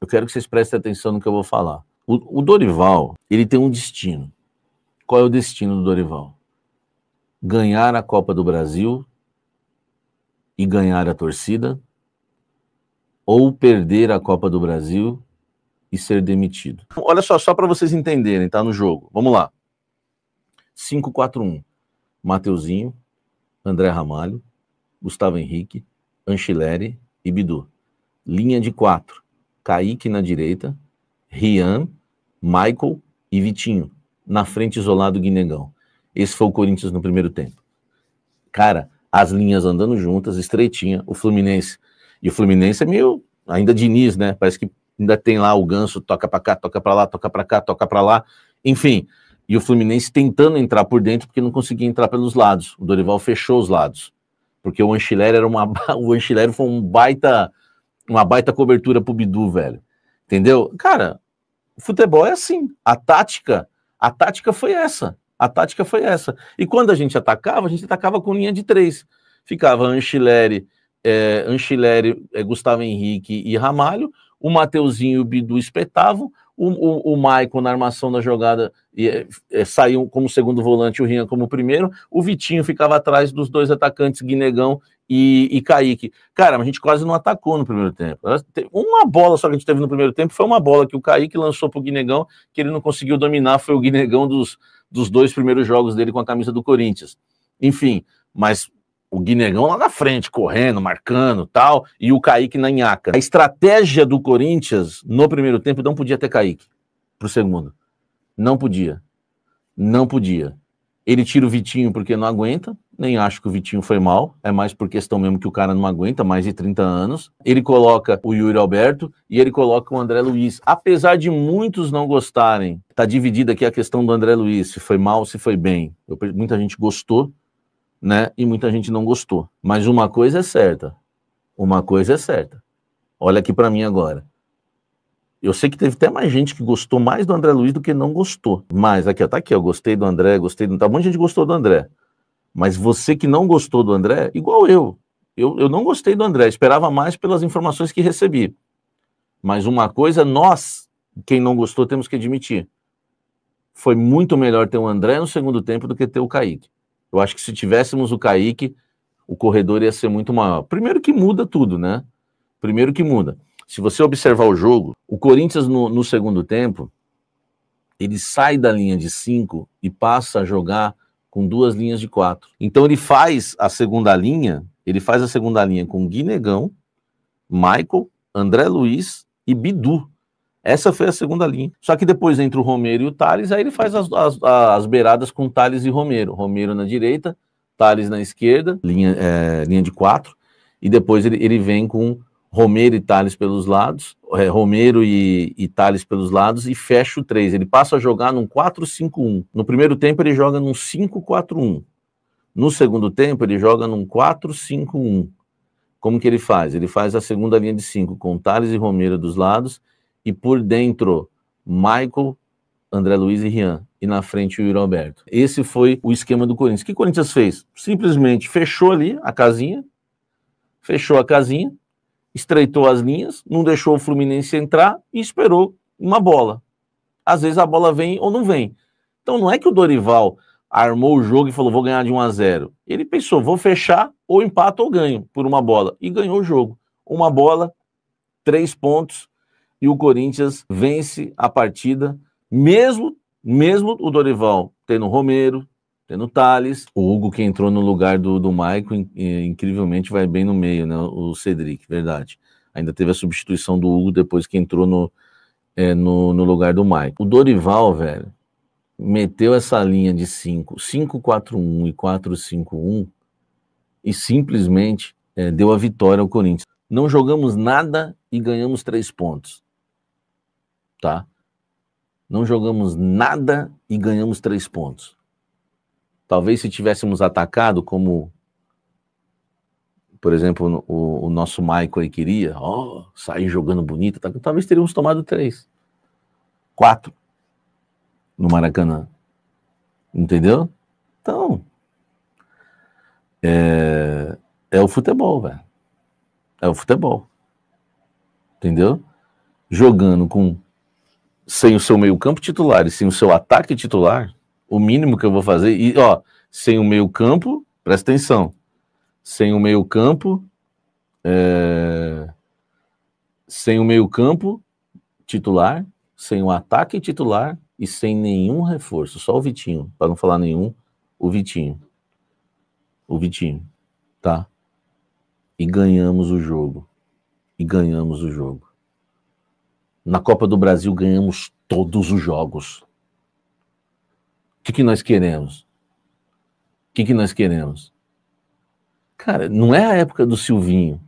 Eu quero que vocês prestem atenção no que eu vou falar. O Dorival, ele tem um destino. Qual é o destino do Dorival? Ganhar a Copa do Brasil e ganhar a torcida, ou perder a Copa do Brasil e ser demitido. Olha só para vocês entenderem, tá no jogo. Vamos lá. 5-4-1. Mateuzinho, André Ramalho, Gustavo Henrique, Anchileri e Bidu. Linha de 4. Kaique na direita, Rian, Michael e Vitinho. Na frente, isolado, Guinegão. Esse foi o Corinthians no primeiro tempo. Cara, as linhas andando juntas, estreitinha, o Fluminense. E o Fluminense é meio, ainda Diniz, né? Parece que ainda tem lá o Ganso, toca pra cá, toca pra lá, toca pra cá, toca pra lá. Enfim, e o Fluminense tentando entrar por dentro porque não conseguia entrar pelos lados. O Dorival fechou os lados. Porque o Anchileri o Anchileri foi uma baita cobertura pro Bidu, velho. Entendeu? Cara, o futebol é assim. A tática foi essa. A tática foi essa. E quando a gente atacava com linha de 3. Ficava Anchileri, Gustavo Henrique e Ramalho, o Mateuzinho e o Bidu espetavam, o Maicon na armação da jogada saiu como segundo volante, o Rian como primeiro, o Vitinho ficava atrás dos dois atacantes, Guinegão e Kaique. Cara, a gente quase não atacou no primeiro tempo. Uma bola só que a gente teve no primeiro tempo, foi uma bola que o Kaique lançou pro Guinegão, que ele não conseguiu dominar, foi o Guinegão dos 2 primeiros jogos dele com a camisa do Corinthians. Enfim, mas o Guinegão lá na frente, correndo, marcando, tal, e o Kaique na nhaca. A estratégia do Corinthians no primeiro tempo não podia ter Kaique pro segundo. Não podia. Não podia. Ele tira o Vitinho porque não aguenta, nem acho que o Vitinho foi mal, é mais por questão mesmo que o cara não aguenta, mais de 30 anos. Ele coloca o Yuri Alberto e ele coloca o André Luiz. Apesar de muitos não gostarem, tá dividida aqui a questão do André Luiz, se foi mal, se foi bem. Muita gente gostou, né? E muita gente não gostou. Mas uma coisa é certa. Olha aqui para mim agora. Eu sei que teve até mais gente que gostou mais do André Luiz do que não gostou. Mas aqui, ó, tá aqui, ó, gostei do André, tá, um monte de gente gostou do André. Mas você que não gostou do André, igual eu não gostei do André, esperava mais pelas informações que recebi. Mas uma coisa, nós, quem não gostou, temos que admitir. Foi muito melhor ter o André no segundo tempo do que ter o Kaique. Eu acho que se tivéssemos o Kaique, o corredor ia ser muito maior. Primeiro que muda tudo, né? Se você observar o jogo, o Corinthians no segundo tempo, ele sai da linha de 5 e passa a jogar com 2 linhas de 4. Então ele faz a segunda linha com Guinegão, Michael, André Luiz e Bidu. Essa foi a segunda linha. Só que depois entra o Romero e o Thales, aí ele faz as beiradas com Thales e Romero. Romero na direita, Thales na esquerda, linha de 4, e depois ele vem com Romero e Thales pelos lados, Romero e Thales pelos lados, e fecha o 3. Ele passa a jogar num 4-5-1. No primeiro tempo ele joga num 5-4-1. No segundo tempo ele joga num 4-5-1. Como que ele faz? Ele faz a segunda linha de 5 com Thales e Romero dos lados, e por dentro Michael, André Luiz e Rian, e na frente o Yuri Alberto. Esse foi o esquema do Corinthians. O que o Corinthians fez? Simplesmente fechou ali a casinha, estreitou as linhas, não deixou o Fluminense entrar e esperou uma bola. Às vezes a bola vem ou não vem. Então não é que o Dorival armou o jogo e falou, vou ganhar de 1-0. Ele pensou, vou fechar, ou empato ou ganho por uma bola. E ganhou o jogo. Uma bola, 3 pontos, e o Corinthians vence a partida, mesmo o Dorival tendo Romero, tendo Thales, o Hugo que entrou no lugar do Maicon, incrivelmente vai bem no meio, né? O Cedric, verdade. Ainda teve a substituição do Hugo depois que entrou no lugar do Maicon. O Dorival, velho, meteu essa linha de 5-4-1 e 4-5-1 e simplesmente deu a vitória ao Corinthians. Não jogamos nada e ganhamos 3 pontos. Tá? Não jogamos nada e ganhamos 3 pontos. Talvez se tivéssemos atacado como, por exemplo, o nosso Michael aí queria, sair jogando bonito, talvez teríamos tomado 3, 4 no Maracanã. Entendeu? Então, é o futebol, velho. É o futebol. Entendeu? jogando sem o seu meio-campo titular e sem o seu ataque titular, o mínimo que eu vou fazer, e ó, sem o meio-campo, presta atenção, sem o meio-campo, sem o meio-campo titular, sem o ataque titular e sem nenhum reforço, só o Vitinho, para não falar nenhum, o Vitinho, tá? E ganhamos o jogo. Na Copa do Brasil ganhamos todos os jogos. O que nós queremos? O que nós queremos? Cara, não é a época do Silvinho,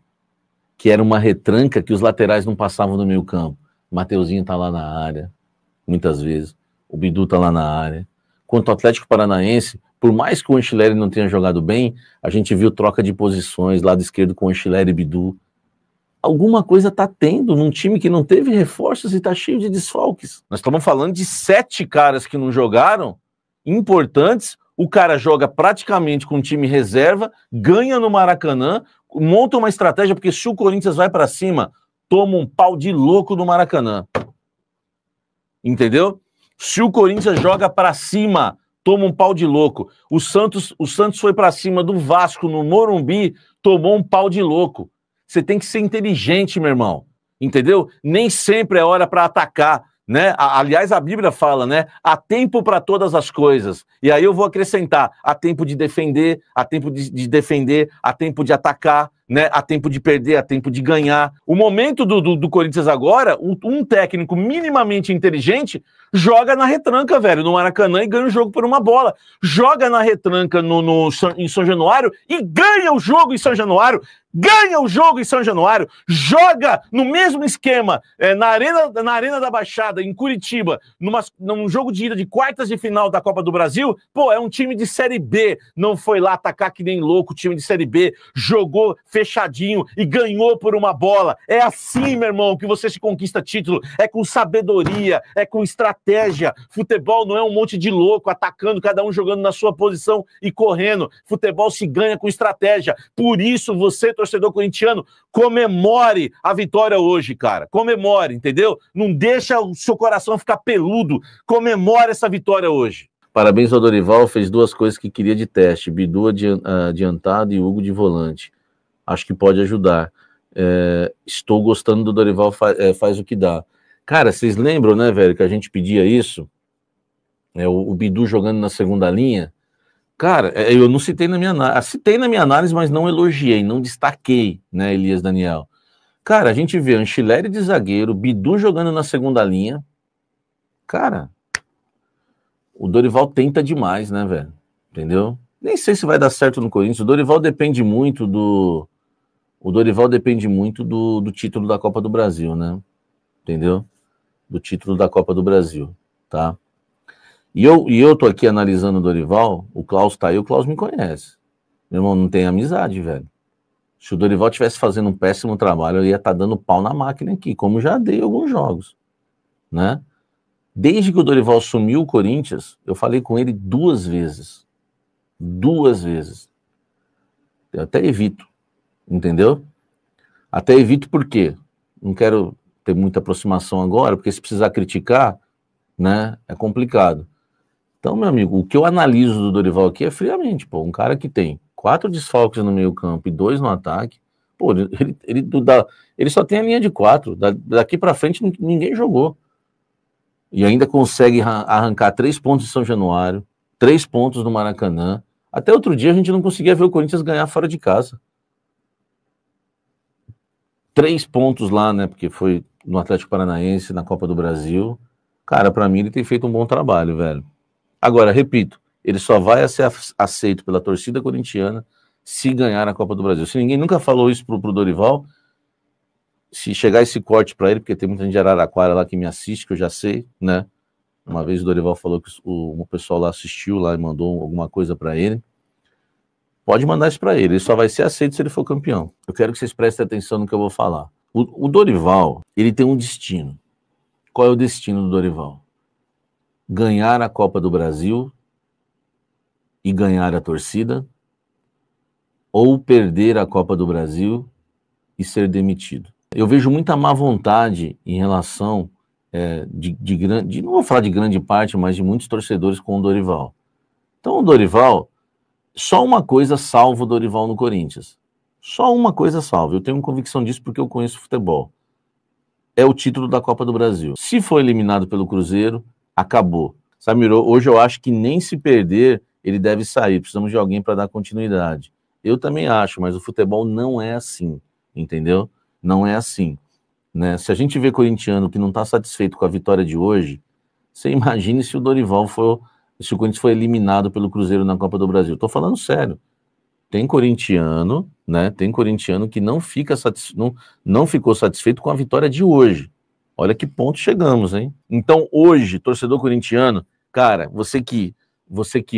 que era uma retranca que os laterais não passavam no meio campo. O Mateuzinho tá lá na área, muitas vezes. O Bidu tá lá na área. Quanto ao Atlético Paranaense, por mais que o Anchileri não tenha jogado bem, a gente viu troca de posições, lado esquerdo com o Anchileri e Bidu. Alguma coisa tá tendo num time que não teve reforços e tá cheio de desfalques. Nós estamos falando de 7 caras que não jogaram, importantes. O cara joga praticamente com um time reserva, ganha no Maracanã, monta uma estratégia, porque se o Corinthians vai para cima, toma um pau de louco no Maracanã. Entendeu? Se o Corinthians joga para cima, toma um pau de louco. O Santos foi para cima do Vasco no Morumbi, tomou um pau de louco. Você tem que ser inteligente, meu irmão. Entendeu? Nem sempre é hora para atacar, né? Aliás, a Bíblia fala, né? Há tempo para todas as coisas. E aí eu vou acrescentar: há tempo de defender, há tempo de defender, há tempo de atacar, né? Há tempo de perder, há tempo de ganhar. O momento do Corinthians agora, um técnico minimamente inteligente joga na retranca, velho, no Maracanã e ganha o jogo por uma bola. Joga na retranca em São Januário e ganha o jogo em São Januário. Ganha o jogo em São Januário, joga no mesmo esquema na Arena da Baixada, em Curitiba, num jogo de ida de quartas de final da Copa do Brasil. Pô, é um time de Série B, não foi lá atacar que nem louco, time de Série B, jogou fechadinho e ganhou por uma bola. É assim, meu irmão, que você se conquista título, é com sabedoria, é com estratégia. Futebol não é um monte de louco atacando, cada um jogando na sua posição e correndo. Futebol se ganha com estratégia. Por isso você, torcedor corintiano, comemore a vitória hoje, cara. Comemore, entendeu? Não deixa o seu coração ficar peludo. Comemore essa vitória hoje. Parabéns ao Dorival, fez 2 coisas que queria de teste: Bidu adiantado e Hugo de volante. Acho que pode ajudar. Estou gostando do Dorival, faz o que dá. Cara, vocês lembram, né, velho, que a gente pedia isso? O Bidu jogando na segunda linha. Cara, eu não citei na minha análise, citei na minha análise, mas não elogiei, não destaquei, né, Elias Daniel. Cara, a gente vê Anchileri de zagueiro, Bidu jogando na segunda linha. Cara, o Dorival tenta demais, né, velho? Entendeu? Nem sei se vai dar certo no Corinthians. O Dorival depende muito do título da Copa do Brasil, né? Entendeu? Do título da Copa do Brasil, tá? E eu tô aqui analisando o Dorival, o Klaus tá aí, o Klaus me conhece. Meu irmão, não tem amizade, velho. Se o Dorival estivesse fazendo um péssimo trabalho, eu ia estar dando pau na máquina aqui, como já dei alguns jogos, né? Desde que o Dorival assumiu o Corinthians, eu falei com ele 2 vezes. 2 vezes. Eu até evito, entendeu? Até evito por quê? Não quero ter muita aproximação agora, porque se precisar criticar, né, é complicado. Então, meu amigo, o que eu analiso do Dorival aqui é friamente, pô, um cara que tem 4 desfalques no meio campo e 2 no ataque, pô, ele só tem a linha de 4, daqui pra frente ninguém jogou. E ainda consegue arrancar 3 pontos em São Januário, 3 pontos no Maracanã. Até outro dia a gente não conseguia ver o Corinthians ganhar fora de casa. 3 pontos lá, né, porque foi no Atlético Paranaense, na Copa do Brasil. Cara, pra mim ele tem feito um bom trabalho, velho. Agora, repito, ele só vai ser aceito pela torcida corintiana se ganhar a Copa do Brasil. Se ninguém nunca falou isso pro Dorival, se chegar esse corte para ele, porque tem muita gente de Araraquara lá que me assiste, que eu já sei, né? Uma vez o Dorival falou que o pessoal lá assistiu lá e mandou alguma coisa para ele. Pode mandar isso para ele, ele só vai ser aceito se ele for campeão. Eu quero que vocês prestem atenção no que eu vou falar. O Dorival, ele tem um destino. Qual é o destino do Dorival? Ganhar a Copa do Brasil e ganhar a torcida, ou perder a Copa do Brasil e ser demitido. Eu vejo muita má vontade em relação não vou falar de grande parte, mas de muitos torcedores com o Dorival. Então o Dorival, só uma coisa salva o Dorival no Corinthians. Só uma coisa salva. Eu tenho convicção disso porque eu conheço futebol. É o título da Copa do Brasil. Se for eliminado pelo Cruzeiro, acabou. Samir, hoje eu acho que nem se perder, ele deve sair. Precisamos de alguém para dar continuidade. Eu também acho, mas o futebol não é assim, entendeu? Não é assim, né? Se a gente vê corintiano que não está satisfeito com a vitória de hoje, você imagine se o Corinthians foi eliminado pelo Cruzeiro na Copa do Brasil. Estou falando sério. Tem corintiano, né? Tem corintiano que não ficou satisfeito com a vitória de hoje. Olha que ponto chegamos, hein? Então, hoje, torcedor corintiano, cara, você que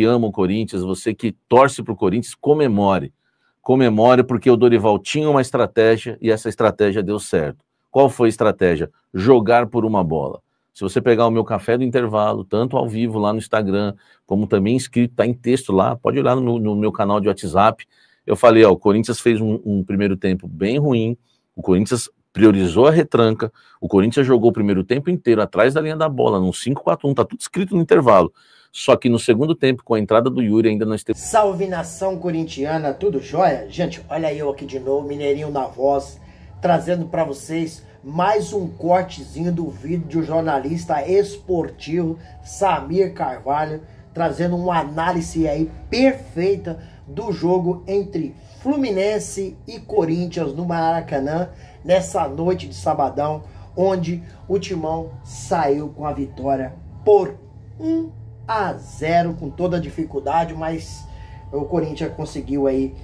ama o Corinthians, você que torce pro Corinthians, comemore. Comemore porque o Dorival tinha uma estratégia e essa estratégia deu certo. Qual foi a estratégia? Jogar por uma bola. Se você pegar o meu café do intervalo, tanto ao vivo lá no Instagram, como também escrito, tá em texto lá, pode olhar no meu canal de WhatsApp. Eu falei, o Corinthians fez um primeiro tempo bem ruim, o Corinthians priorizou a retranca, o Corinthians jogou o primeiro tempo inteiro atrás da linha da bola, num 5-4-1, tá tudo escrito no intervalo. Só que no segundo tempo, com a entrada do Yuri, ainda nós temos... Salve, nação corintiana, tudo jóia? Gente, olha eu aqui de novo, Mineirinho na voz, trazendo para vocês mais um cortezinho do vídeo do jornalista esportivo Samir Carvalho, trazendo uma análise aí perfeita do jogo entre Fluminense e Corinthians no Maracanã, nessa noite de sabadão, onde o Timão saiu com a vitória por 1-0, com toda a dificuldade, mas o Corinthians conseguiu aí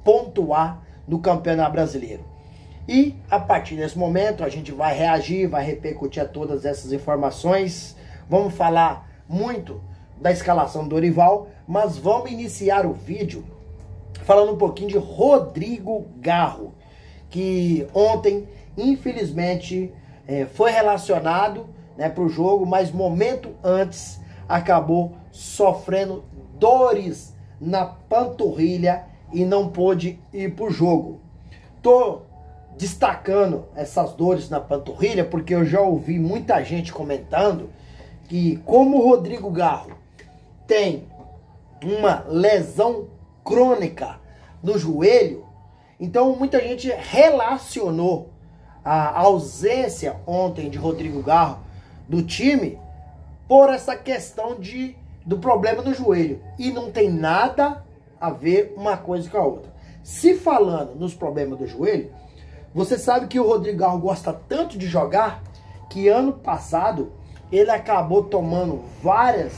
pontuar no Campeonato Brasileiro. E a partir desse momento a gente vai reagir, vai repercutir a todas essas informações. Vamos falar muito da escalação do Dorival, mas vamos iniciar o vídeo falando um pouquinho de Rodrigo Garro, que ontem, infelizmente, foi relacionado, né, para o jogo, mas momento antes acabou sofrendo dores na panturrilha e não pôde ir para o jogo. Tô destacando essas dores na panturrilha porque eu já ouvi muita gente comentando que, como o Rodrigo Garro tem uma lesão crônica no joelho, então muita gente relacionou a ausência ontem de Rodrigo Garro do time por essa questão do problema no joelho, e não tem nada a ver uma coisa com a outra. Se falando nos problemas do joelho, você sabe que o Rodrigo Garro gosta tanto de jogar que ano passado ele acabou tomando várias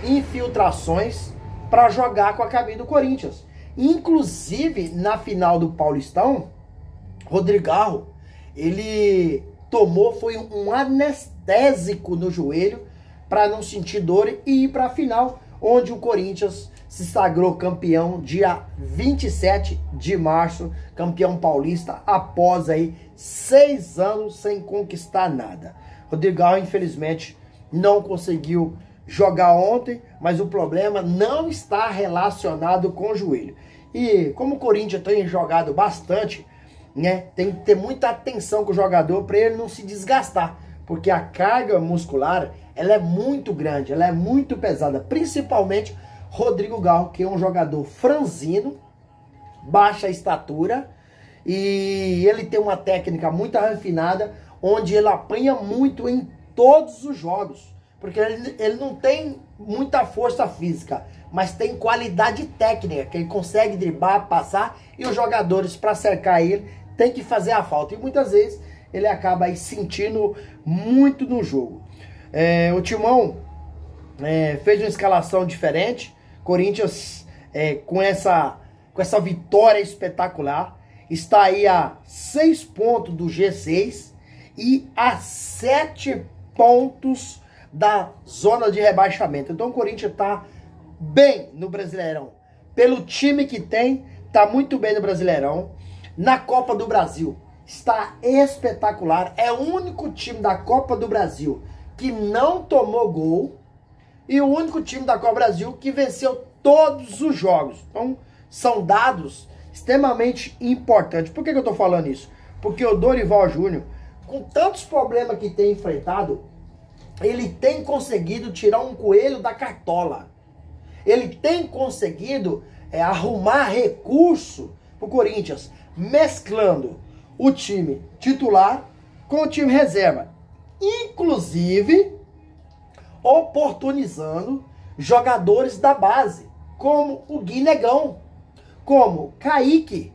infiltrações para jogar com a camisa do Corinthians. Inclusive, na final do Paulistão, Rodrigo Garro, ele foi um anestésico no joelho para não sentir dor e ir para a final, onde o Corinthians se sagrou campeão dia 27 de março, campeão paulista, após aí 6 anos sem conquistar nada. Rodrigo Garro, infelizmente, não conseguiu jogar ontem, mas o problema não está relacionado com o joelho. E como o Corinthians tem jogado bastante, né, tem que ter muita atenção com o jogador para ele não se desgastar, porque a carga muscular, ela é muito grande, ela é muito pesada, principalmente Rodrigo Garro, que é um jogador franzino, baixa estatura, e ele tem uma técnica muito refinada, onde ele apanha muito em todos os jogos, porque ele não tem muita força física, mas tem qualidade técnica, que ele consegue driblar, passar, e os jogadores, para cercar ele, tem que fazer a falta, e muitas vezes ele acaba aí sentindo muito no jogo. O Timão fez uma escalação diferente. Corinthians, com essa vitória espetacular, está aí a 6 pontos do G6 e a 7 pontos da zona de rebaixamento. Então o Corinthians está bem no Brasileirão. Pelo time que tem, está muito bem no Brasileirão. Na Copa do Brasil, está espetacular. É o único time da Copa do Brasil que não tomou gol e o único time da Copa do Brasil que venceu todos os jogos. Então, são dados extremamente importantes. Por que eu estou falando isso? porque o Dorival Júnior, com tantos problemas que tem enfrentado, ele tem conseguido tirar um coelho da cartola. Ele tem conseguido arrumar recurso pro Corinthians, mesclando o time titular com o time reserva. Inclusive, oportunizando jogadores da base, como o Gui Negão, como Kaique.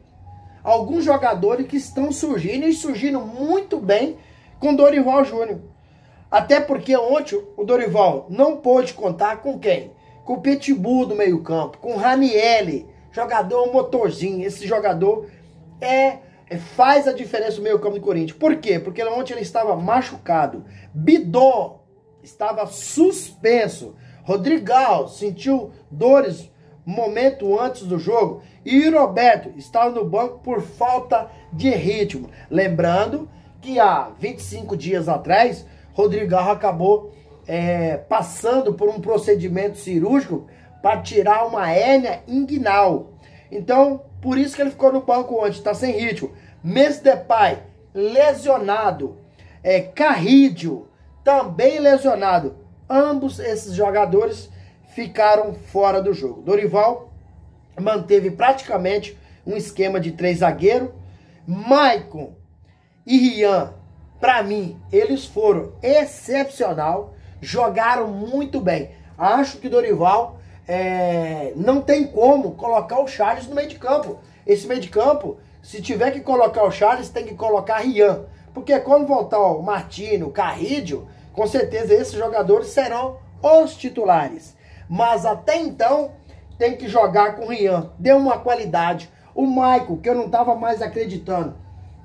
Alguns jogadores que estão surgindo e surgindo muito bem com Dorival Júnior. Até porque ontem o Dorival não pôde contar com quem? Com o Pitbull do meio campo, com o Ranieri, jogador motorzinho. Esse jogador faz a diferença no meio campo do Corinthians. Por quê? Porque ontem ele estava machucado. Bidon estava suspenso. Rodrigão sentiu dores momento antes do jogo. E o Roberto estava no banco por falta de ritmo. Lembrando que há 25 dias atrás, Rodrigão acabou passando por um procedimento cirúrgico para tirar uma hérnia inguinal. Então, por isso que ele ficou no banco ontem, está sem ritmo. Memphis Depay, lesionado. Carrídio, também lesionado. Ambos esses jogadores ficaram fora do jogo. Dorival manteve praticamente um esquema de 3 zagueiros. Maicon e Rian, para mim, eles foram excepcional, jogaram muito bem. Acho que Dorival não tem como colocar o Charles no meio de campo. Esse meio de campo, se tiver que colocar o Charles, tem que colocar Rian. Porque quando voltar o Martino, o Carrídio, com certeza esses jogadores serão os titulares. Mas até então, tem que jogar com o Rian. Deu uma qualidade. O Maicon, que eu não estava mais acreditando.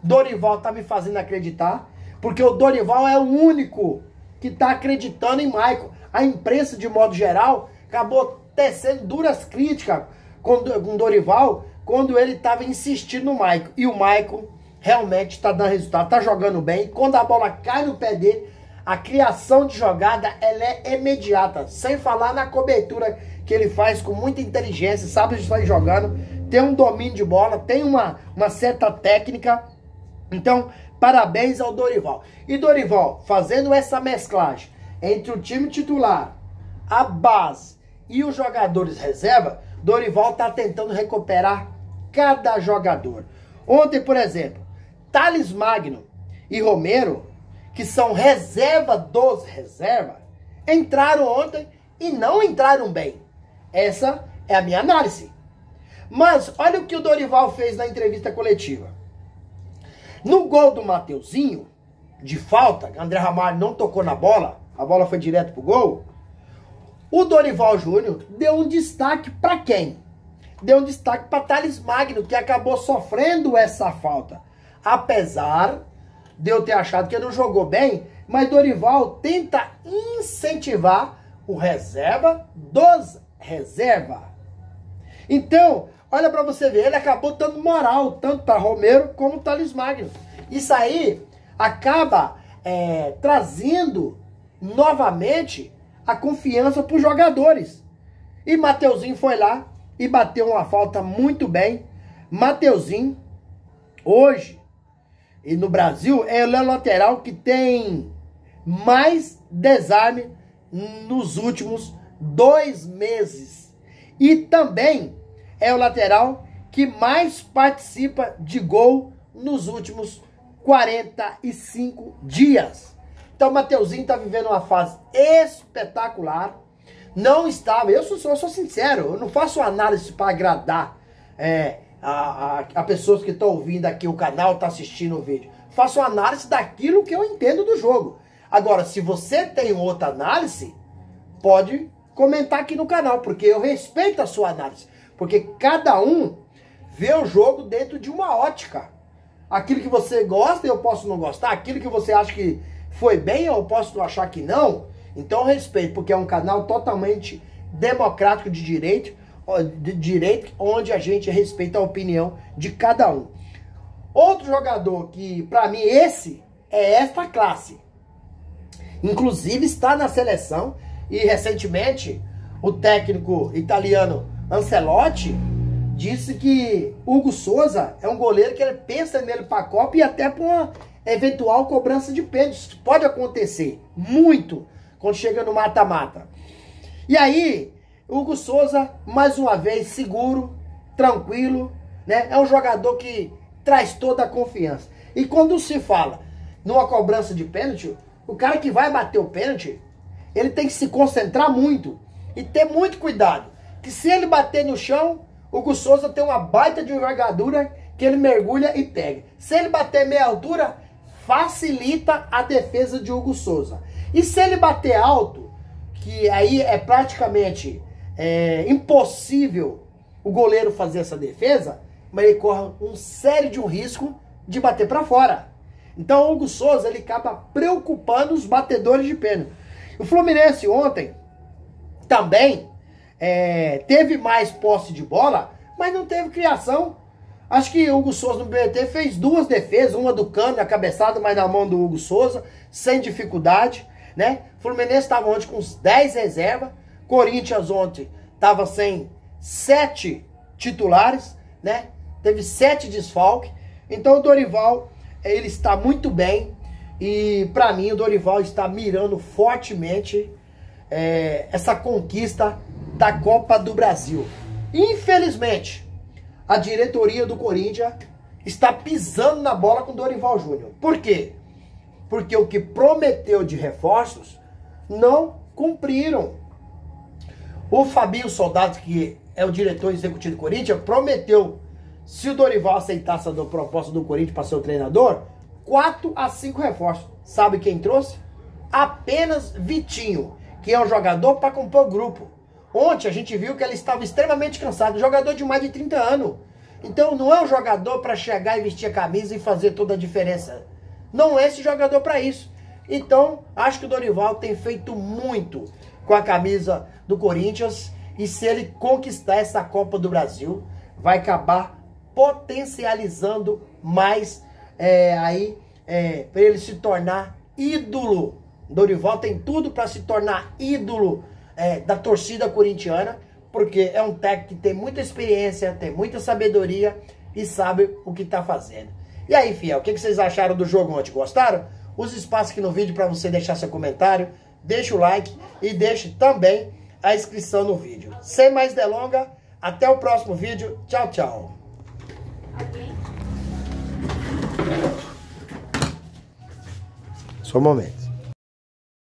Dorival tá me fazendo acreditar. Porque o Dorival é o único que está acreditando em Maicon. A imprensa, de modo geral, acabou tecendo duras críticas com o Dorival quando ele estava insistindo no Maicon. E o Maicon realmente está dando resultado, está jogando bem. Quando a bola cai no pé dele, a criação de jogada ela é imediata. Sem falar na cobertura que ele faz com muita inteligência, sabe estar jogando, tem um domínio de bola, tem uma certa técnica. Então, parabéns ao Dorival. E Dorival, fazendo essa mesclagem entre o time titular, a base e os jogadores reserva, Dorival está tentando recuperar cada jogador. Ontem, por exemplo, Thales Magno e Romero, que são reserva dos reserva, entraram ontem e não entraram bem. Essa é a minha análise. Mas olha o que o Dorival fez na entrevista coletiva. No gol do Mateuzinho, de falta, André Ramalho não tocou na bola, a bola foi direto pro gol, o Dorival Júnior deu um destaque para quem? Deu um destaque para Thales Magno, que acabou sofrendo essa falta. Apesar de eu ter achado que ele não jogou bem, mas Dorival tenta incentivar o reserva dos reserva. Então, olha para você ver, ele acabou dando moral, tanto para Romero como Thales Magno. Isso aí acaba trazendo novamente a confiança para os jogadores. E Mateuzinho foi lá e bateu uma falta muito bem. Mateuzinho, hoje, e no Brasil, é o lateral que tem mais desarme nos últimos 2 meses. E também é o lateral que mais participa de gol nos últimos 45 dias. Então o Mateuzinho está vivendo uma fase espetacular. Não estava, eu sou sincero, eu não faço análise para agradar a pessoas que estão ouvindo aqui o canal, estão assistindo o vídeo. Faço uma análise daquilo que eu entendo do jogo. Agora, se você tem outra análise, pode comentar aqui no canal, porque eu respeito a sua análise. Porque cada um vê o jogo dentro de uma ótica. Aquilo que você gosta, eu posso não gostar. Aquilo que você acha que foi bem, eu posso achar que não. Então eu respeito, porque é um canal totalmente democrático de direito, onde a gente respeita a opinião de cada um. Outro jogador que, para mim, esse é esta classe. Inclusive está na seleção e recentemente o técnico italiano Ancelotti disse que Hugo Souza é um goleiro que ele pensa nele para a Copa e até para uma eventual cobrança de pênaltis. Pode acontecer muito quando chega no mata-mata. E aí, Hugo Souza, mais uma vez, seguro, tranquilo, né? É um jogador que traz toda a confiança. E quando se fala numa cobrança de pênalti, o cara que vai bater o pênalti, ele tem que se concentrar muito e ter muito cuidado. Que se ele bater no chão, o Hugo Souza tem uma baita de envergadura que ele mergulha e pega. Se ele bater meia altura, facilita a defesa de Hugo Souza. E se ele bater alto, que aí é praticamente impossível o goleiro fazer essa defesa, mas ele corre um sério de um risco de bater para fora. Então o Hugo Souza ele acaba preocupando os batedores de pênalti. O Fluminense ontem também teve mais posse de bola, mas não teve criação. Acho que o Hugo Souza no BT fez 2 defesas, uma do Cano, a cabeçada, mas na mão do Hugo Souza, sem dificuldade, né? O Fluminense estava ontem com uns 10 reservas, Corinthians ontem estava sem 7 titulares, né? Teve 7 desfalques. Então o Dorival, ele está muito bem. E para mim o Dorival está mirando fortemente essa conquista da Copa do Brasil. Infelizmente, a diretoria do Corinthians está pisando na bola com o Dorival Júnior. Por quê? Porque o que prometeu de reforços não cumpriram. O Fabinho Soldado, que é o diretor executivo do Corinthians, prometeu, se o Dorival aceitasse a proposta do Corinthians para ser o treinador, 4 a 5 reforços. Sabe quem trouxe? Apenas Vitinho, que é um jogador para compor o grupo. Ontem a gente viu que ele estava extremamente cansado, jogador de mais de 30 anos. Então não é um jogador para chegar e vestir a camisa e fazer toda a diferença. Não é esse jogador para isso. Então acho que o Dorival tem feito muito com a camisa do Corinthians. E se ele conquistar essa Copa do Brasil, vai acabar potencializando mais para ele se tornar ídolo. Dorival tem tudo para se tornar ídolo da torcida corintiana, porque é um técnico que tem muita experiência, tem muita sabedoria e sabe o que está fazendo. E aí, fiel, o que vocês acharam do jogo ontem? Gostaram? Use o espaço aqui no vídeo para você deixar seu comentário, deixa o like e deixe também a inscrição no vídeo. Sem mais delongas, até o próximo vídeo. Tchau, tchau. Só um momento.